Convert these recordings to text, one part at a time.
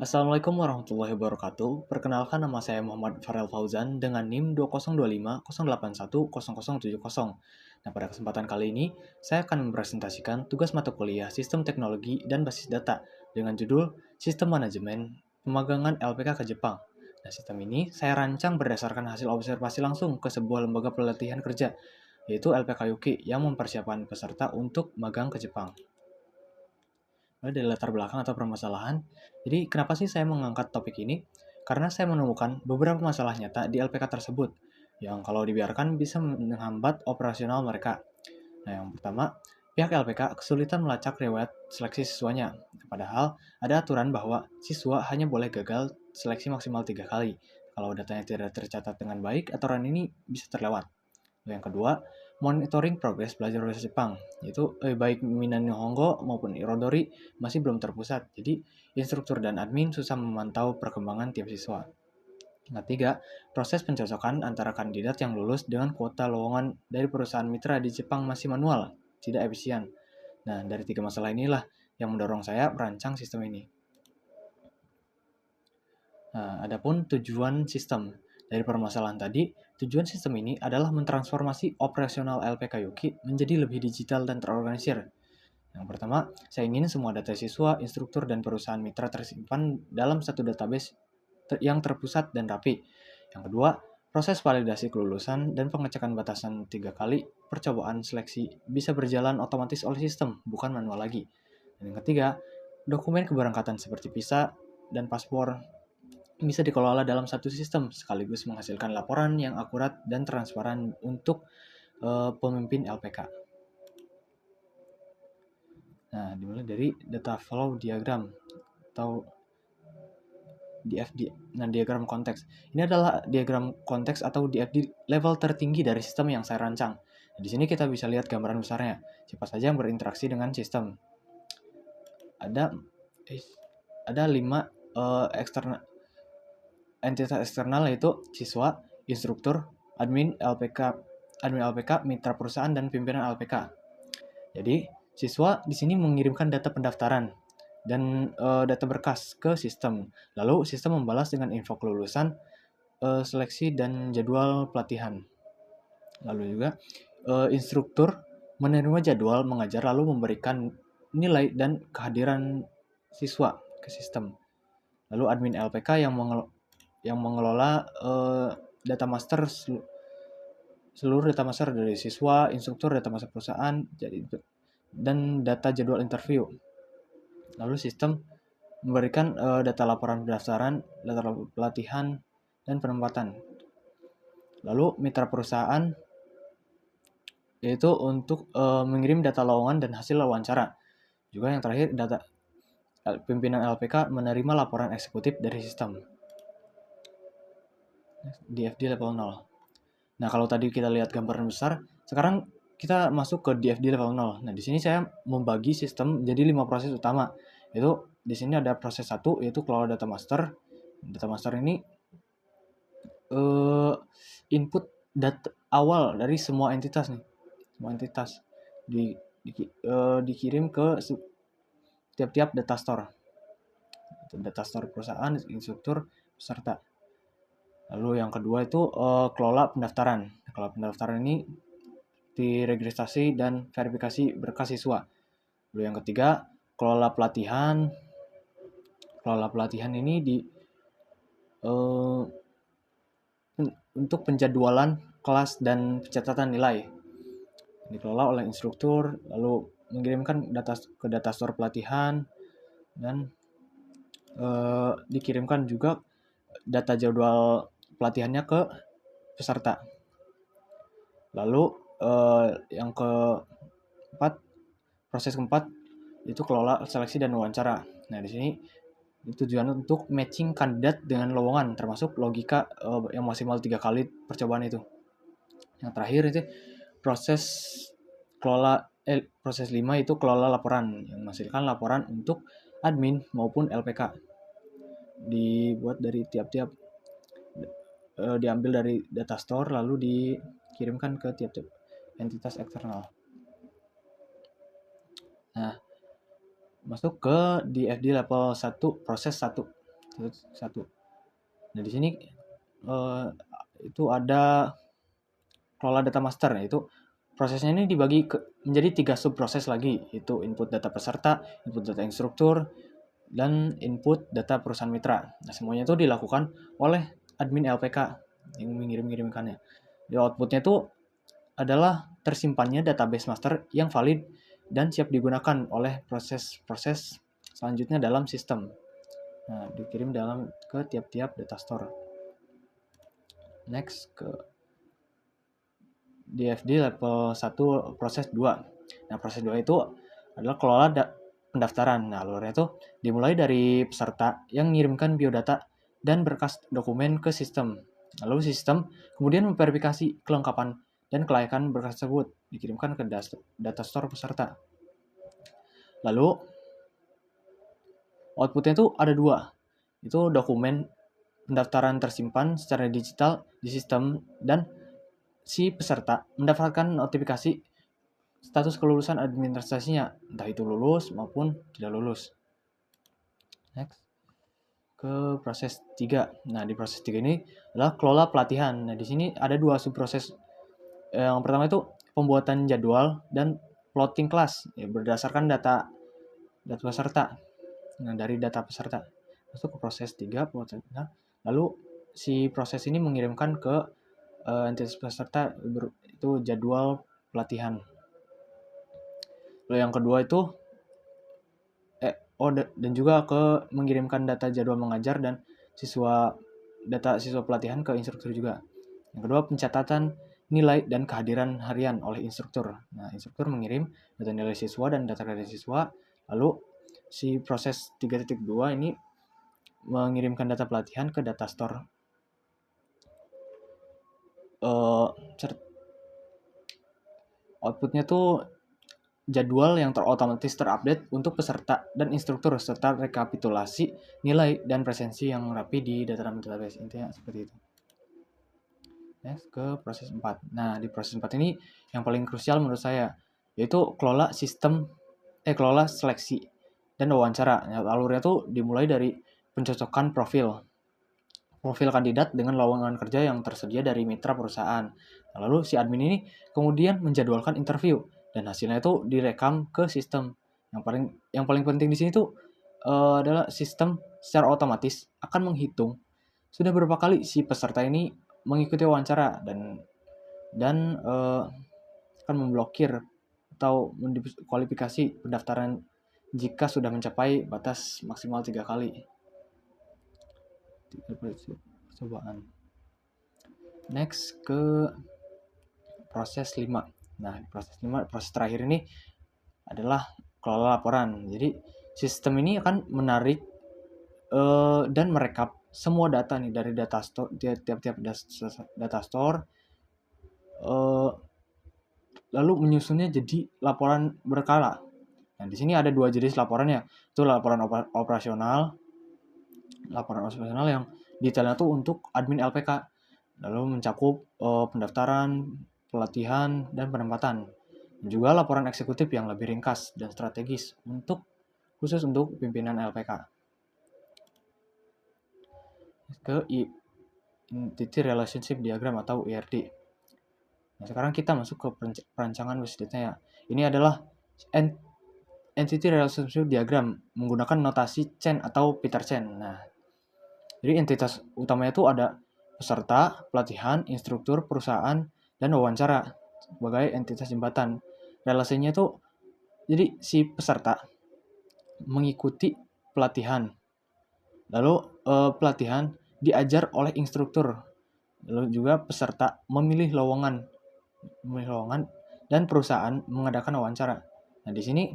Assalamualaikum warahmatullahi wabarakatuh. Perkenalkan, nama saya Muhammad Farel Fauzan dengan NIM 2025081070. Nah, pada kesempatan kali ini, saya akan mempresentasikan tugas mata kuliah Sistem Teknologi dan Basis Data dengan judul Sistem Manajemen Pemagangan LPK ke Jepang. Nah, sistem ini saya rancang berdasarkan hasil observasi langsung ke sebuah lembaga pelatihan kerja, yaitu LPK Yuki, yang mempersiapkan peserta untuk magang ke Jepang. Mulai dari latar belakang atau permasalahan. Jadi, kenapa sih saya mengangkat topik ini? Karena saya menemukan beberapa masalah nyata di LPK tersebut, yang kalau dibiarkan bisa menghambat operasional mereka. Nah, yang pertama, pihak LPK kesulitan melacak riwayat seleksi siswanya. Padahal, ada aturan bahwa siswa hanya boleh gagal seleksi maksimal 3 kali. Kalau datanya tidak tercatat dengan baik, aturan ini bisa terlewat. Yang kedua, monitoring progres belajar bahasa Jepang, yaitu baik Minnan Nihongo maupun Irodori masih belum terpusat. Jadi, instruktur dan admin susah memantau perkembangan tiap siswa. Yang ketiga, proses pencocokan antara kandidat yang lulus dengan kuota lowongan dari perusahaan mitra di Jepang masih manual, tidak efisien. Nah, dari tiga masalah inilah yang mendorong saya merancang sistem ini. Nah, adapun tujuan sistem. Dari permasalahan tadi, tujuan sistem ini adalah mentransformasi operasional LPK Yuki menjadi lebih digital dan terorganisir. Yang pertama, saya ingin semua data siswa, instruktur, dan perusahaan mitra tersimpan dalam satu database yang terpusat dan rapi. Yang kedua, proses validasi kelulusan dan pengecekan batasan 3 kali percobaan seleksi bisa berjalan otomatis oleh sistem, bukan manual lagi. Dan yang ketiga, dokumen keberangkatan seperti visa dan paspor bisa dikelola dalam satu sistem, sekaligus menghasilkan laporan yang akurat dan transparan untuk pemimpin LPK. Nah, dimulai dari data flow diagram atau DFD. Nah, diagram konteks. Ini adalah diagram konteks atau DFD level tertinggi dari sistem yang saya rancang. Nah, di sini kita bisa lihat gambaran besarnya. Siapa saja yang berinteraksi dengan sistem. Ada 5 eksternal entitas eksternal, yaitu siswa, instruktur, admin LPK, mitra perusahaan, dan pimpinan LPK. Jadi, siswa di sini mengirimkan data pendaftaran dan data berkas ke sistem. Lalu, sistem membalas dengan info kelulusan, seleksi, dan jadwal pelatihan. Lalu juga, instruktur menerima jadwal mengajar lalu memberikan nilai dan kehadiran siswa ke sistem. Lalu admin LPK yang mengelola data master, seluruh data master dari siswa, instruktur, data master perusahaan, dan data jadwal interview. Lalu sistem memberikan data laporan pendaftaran, data pelatihan, dan penempatan. Lalu mitra perusahaan yaitu untuk mengirim data lowongan dan hasil wawancara. Juga yang terakhir, data pimpinan LPK menerima laporan eksekutif dari sistem. DFD level 0. Nah, kalau tadi kita lihat gambaran besar, sekarang kita masuk ke DFD level 0. Nah, di sini saya membagi sistem jadi 5 proses utama. Itu di sini ada proses 1, yaitu kelola data master. Data master ini input data awal dari semua entitas nih. Semua entitas dikirim ke tiap-tiap data store. Data store perusahaan, instruktur, peserta. Lalu yang kedua itu kelola pendaftaran. Kelola pendaftaran ini diregistrasi dan verifikasi berkas siswa. Lalu yang ketiga, kelola pelatihan. Kelola pelatihan ini untuk penjadwalan kelas dan pencatatan nilai. Dikelola oleh instruktur, lalu mengirimkan data ke data store pelatihan, dan dikirimkan juga data jadwal pelatihannya ke peserta. Lalu yang keempat, proses keempat itu kelola seleksi dan wawancara. Nah, di sini tujuan untuk matching kandidat dengan lowongan, termasuk logika yang maksimal 3 kali percobaan itu. Yang terakhir itu proses 5 itu kelola laporan, yang menghasilkan laporan untuk admin maupun LPK. Dibuat dari tiap-tiap diambil dari data store lalu dikirimkan ke tiap-tiap entitas eksternal. Nah, masuk ke DFD level 1, proses 1. satu. Nah, di sini itu ada kelola data master, yaitu prosesnya ini dibagi menjadi 3 subproses lagi, yaitu input data peserta, input data instruktur, dan input data perusahaan mitra. Nah, semuanya itu dilakukan oleh admin LPK yang mengirimkannya. Di outputnya itu adalah tersimpannya database master yang valid dan siap digunakan oleh proses-proses selanjutnya dalam sistem. Nah, dikirim ke tiap-tiap data store. Next ke DFD level 1 proses 2. Nah, proses 2 itu adalah kelola pendaftaran. Nah, alurnya itu dimulai dari peserta yang mengirimkan biodata dan berkas dokumen ke sistem. Lalu sistem kemudian memverifikasi kelengkapan dan kelayakan berkas tersebut dikirimkan ke data store peserta. Lalu outputnya itu ada 2. Itu dokumen pendaftaran tersimpan secara digital di sistem dan si peserta mendapatkan notifikasi status kelulusan administrasinya, entah itu lulus maupun tidak lulus. Next ke proses 3. Nah, di proses 3 ini adalah kelola pelatihan. Nah, di sini ada 2 subproses. Yang pertama itu pembuatan jadwal dan plotting kelas, ya, berdasarkan data peserta. Nah, dari data peserta masuk ke proses 3 pelatihan. Lalu si proses ini mengirimkan ke entitas peserta itu jadwal pelatihan. Lalu yang kedua itu dan juga ke mengirimkan data jadwal mengajar dan data siswa pelatihan ke instruktur juga. Yang kedua, pencatatan nilai dan kehadiran harian oleh instruktur. Nah, instruktur mengirim data nilai siswa dan data kehadiran siswa. Lalu si proses 3.2 ini mengirimkan data pelatihan ke data store. Outputnya tuh jadwal yang otomatis terupdate untuk peserta dan instruktur serta rekapitulasi nilai dan presensi yang rapi di database. Intinya seperti itu. Next ke proses 4. Nah, di proses 4 ini yang paling krusial menurut saya yaitu kelola seleksi dan wawancara. Nah, alurnya tuh dimulai dari pencocokan profil kandidat dengan lowongan kerja yang tersedia dari mitra perusahaan. Nah, lalu si admin ini kemudian menjadwalkan interview dan hasilnya itu direkam ke sistem. Yang paling penting di sini tuh adalah sistem secara otomatis akan menghitung sudah berapa kali si peserta ini mengikuti wawancara dan akan memblokir atau mendiskualifikasi pendaftaran jika sudah mencapai batas maksimal 3 kali. Percobaan. Next ke proses 5. Nah, proses terakhir ini adalah kelola laporan. Jadi, sistem ini akan menarik dan merekap semua data nih dari data store, tiap-tiap data store, lalu menyusunnya jadi laporan berkala. Nah, di sini ada 2 jenis laporannya. Itu laporan operasional yang detailnya tuh untuk admin LPK. Lalu mencakup pendaftaran, pelatihan, dan penempatan. Dan juga laporan eksekutif yang lebih ringkas dan strategis khusus untuk pimpinan LPK. Ke Entity Relationship Diagram atau ERD. Nah, sekarang kita masuk ke perancangan basis data ya. Ini adalah Entity Relationship Diagram menggunakan notasi Chen atau Peter Chen. Nah, jadi entitas utamanya itu ada peserta, pelatihan, instruktur, perusahaan, dan wawancara sebagai entitas jembatan. Relasinya itu, jadi si peserta mengikuti pelatihan. Lalu pelatihan diajar oleh instruktur. Lalu juga peserta memilih lowongan dan perusahaan mengadakan wawancara. Nah, di sini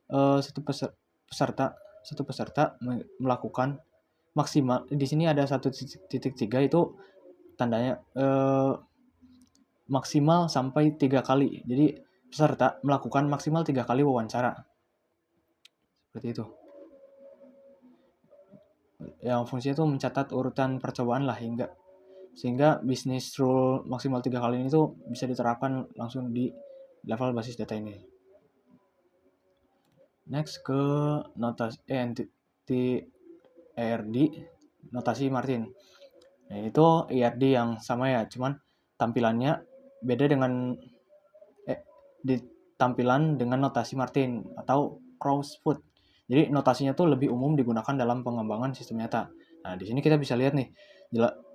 satu peserta melakukan maksimal. Di sini ada 1.3 itu tandanya maksimal sampai 3 kali. Jadi peserta melakukan maksimal 3 kali wawancara. Seperti itu. Yang fungsinya itu mencatat urutan percobaan lah sehingga bisnis rule maksimal 3 kali ini tuh bisa diterapkan langsung di level basis data ini. Next ke ERD notasi Martin. Nah, itu ERD yang sama ya, cuman tampilannya beda dengan di tampilan dengan notasi Martin atau Crowsfoot. Jadi notasinya tuh lebih umum digunakan dalam pengembangan sistem nyata. Nah, di sini kita bisa lihat nih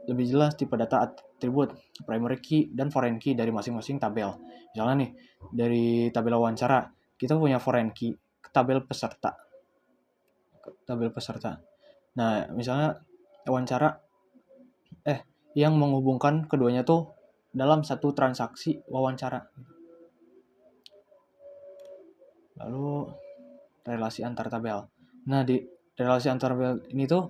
lebih jelas tipe data atribut, primary key dan foreign key dari masing-masing tabel. Misalnya nih, dari tabel wawancara, kita punya foreign key ke tabel peserta. Nah, misalnya wawancara yang menghubungkan keduanya tuh dalam satu transaksi wawancara. Lalu relasi antar tabel. Nah, di relasi antar tabel ini tuh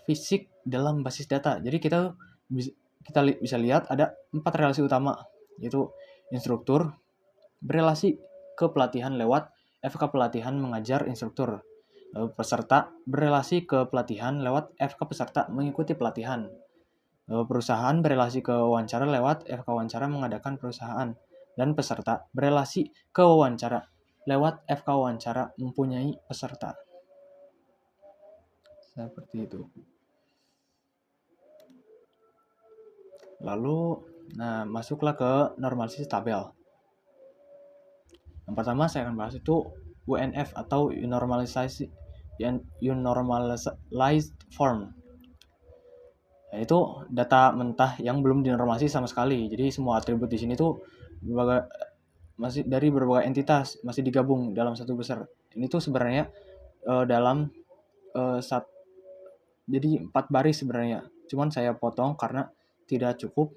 fisik dalam basis data. Jadi kita bisa lihat ada 4 relasi utama, yaitu instruktur berelasi ke pelatihan lewat FK pelatihan mengajar instruktur. Lalu peserta berelasi ke pelatihan lewat FK peserta mengikuti pelatihan. Lalu perusahaan berelasi ke wawancara lewat FK wawancara mengadakan perusahaan. Dan peserta berelasi ke wawancara lewat FK wawancara mempunyai peserta. Seperti itu. Lalu, masuklah ke normalisasi tabel. Yang pertama saya akan bahas itu UNF atau Unormalized Form. Yaitu data mentah yang belum dinormalisasi sama sekali. Jadi semua atribut di sini tuh masih dari berbagai entitas, masih digabung dalam satu besar. Ini tuh sebenarnya jadi 4 baris sebenarnya. Cuman saya potong karena tidak cukup.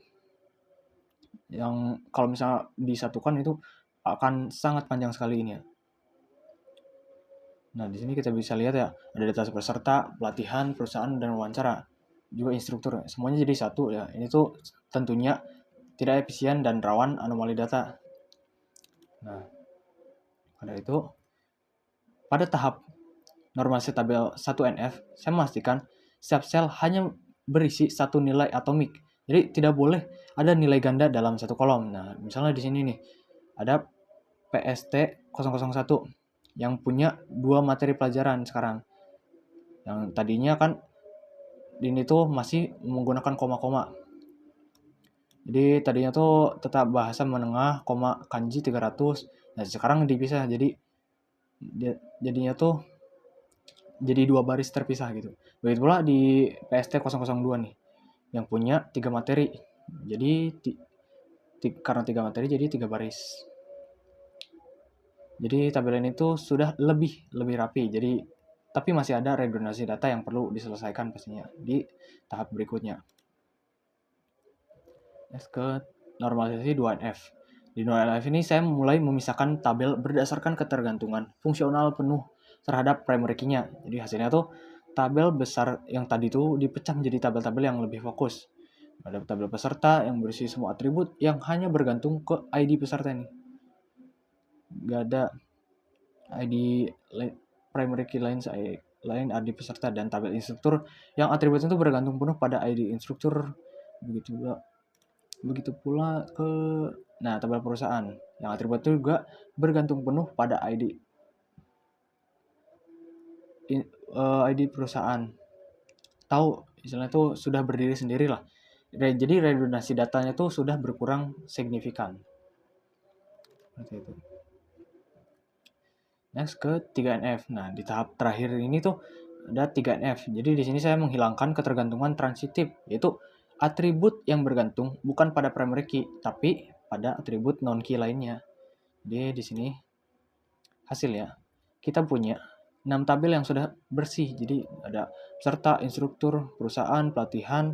Yang kalau misalnya disatukan itu akan sangat panjang sekali ini ya. Nah, di sini kita bisa lihat ya, ada data peserta, pelatihan, perusahaan, dan wawancara. Juga instruktur. Semuanya jadi satu ya. Ini tuh tentunya tidak efisien dan rawan anomali data. Nah, pada itu, pada tahap normalisasi tabel 1NF, saya memastikan setiap sel hanya berisi satu nilai atomik. Jadi tidak boleh ada nilai ganda dalam satu kolom. Nah, misalnya di sini nih, ada PST001 yang punya 2 materi pelajaran sekarang. Yang tadinya kan ini tuh masih menggunakan koma-koma. Jadi tadinya tuh tetap bahasa menengah, koma kanji 300. Nah, sekarang dipisah jadinya tuh jadi 2 baris terpisah gitu. Begitu pula di PST002 nih yang punya 3 materi. Jadi karena 3 materi jadi 3 baris. Jadi tabel ini tuh sudah lebih rapi. Jadi tapi masih ada redundansi data yang perlu diselesaikan pastinya di tahap berikutnya. Next ke normalisasi 2NF. Di 2NF ini saya mulai memisahkan tabel berdasarkan ketergantungan fungsional penuh terhadap primary key-nya. Jadi hasilnya tuh tabel besar yang tadi tuh dipecah menjadi tabel-tabel yang lebih fokus. Ada tabel peserta yang berisi semua atribut yang hanya bergantung ke ID peserta ini. Gak ada ID primary key lain ID peserta, dan tabel instruktur yang atributnya itu bergantung penuh pada ID instruktur. Begitu pula ke tabel perusahaan yang atribut itu juga bergantung penuh pada ID perusahaan. Tahu istilahnya itu sudah berdiri sendiri lah. Jadi redundansi datanya tuh sudah berkurang signifikan. Seperti itu. Next ke 3NF. Nah, di tahap terakhir ini tuh ada 3NF. Jadi di sini saya menghilangkan ketergantungan transitif, yaitu atribut yang bergantung bukan pada primary key, tapi pada atribut non key lainnya. Jadi di sini hasilnya kita punya 6 tabel yang sudah bersih. Jadi ada peserta, instruktur, perusahaan, pelatihan,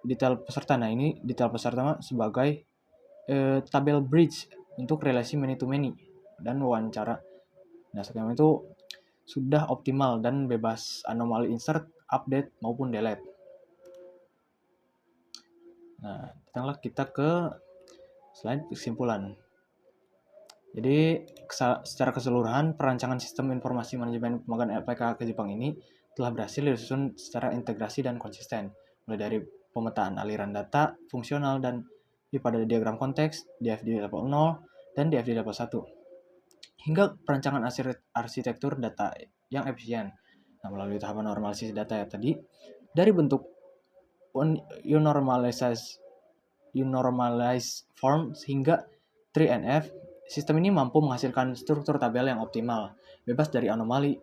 detail peserta. Nah, ini detail peserta sebagai tabel bridge untuk relasi many to many dan wawancara. Nah, sekarang itu sudah optimal dan bebas anomali insert, update, maupun delete. Nah, datanglah kita ke slide kesimpulan. Jadi, secara keseluruhan, perancangan sistem informasi manajemen pemagangan LPK ke Jepang ini telah berhasil disusun secara integrasi dan konsisten, mulai dari pemetaan aliran data, fungsional, dan pada diagram konteks, DFD level 0, dan DFD level 1. Hingga perancangan arsitektur data yang efisien. Nah, melalui tahapan normalisasi data ya tadi, dari bentuk unormalized form hingga 3NF, sistem ini mampu menghasilkan struktur tabel yang optimal, bebas dari anomali,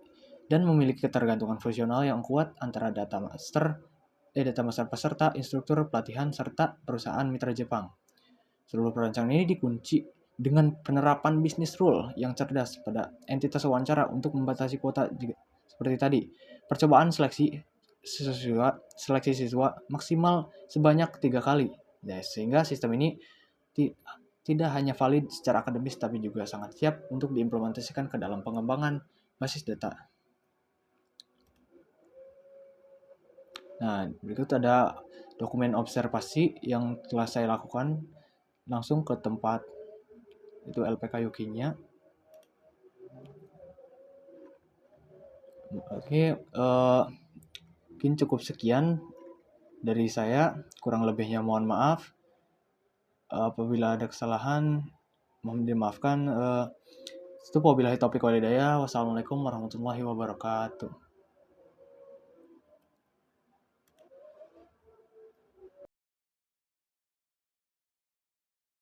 dan memiliki ketergantungan fungsional yang kuat antara data master peserta, instruktur pelatihan, serta perusahaan mitra Jepang. Seluruh perancangan ini dikunci dengan penerapan bisnis rule yang cerdas pada entitas wawancara untuk membatasi kuota seperti tadi. Percobaan seleksi siswa maksimal sebanyak 3 kali. Ya, sehingga sistem ini tidak hanya valid secara akademis tapi juga sangat siap untuk diimplementasikan ke dalam pengembangan basis data. Nah, berikut ada dokumen observasi yang telah saya lakukan langsung ke tempat itu LPK Yukinya. Oke, mungkin cukup sekian dari saya. Kurang lebihnya mohon maaf. Apabila ada kesalahan, mohon dimaafkan. Itu wabillahi taufiq walhidayah. Wassalamualaikum warahmatullahi wabarakatuh.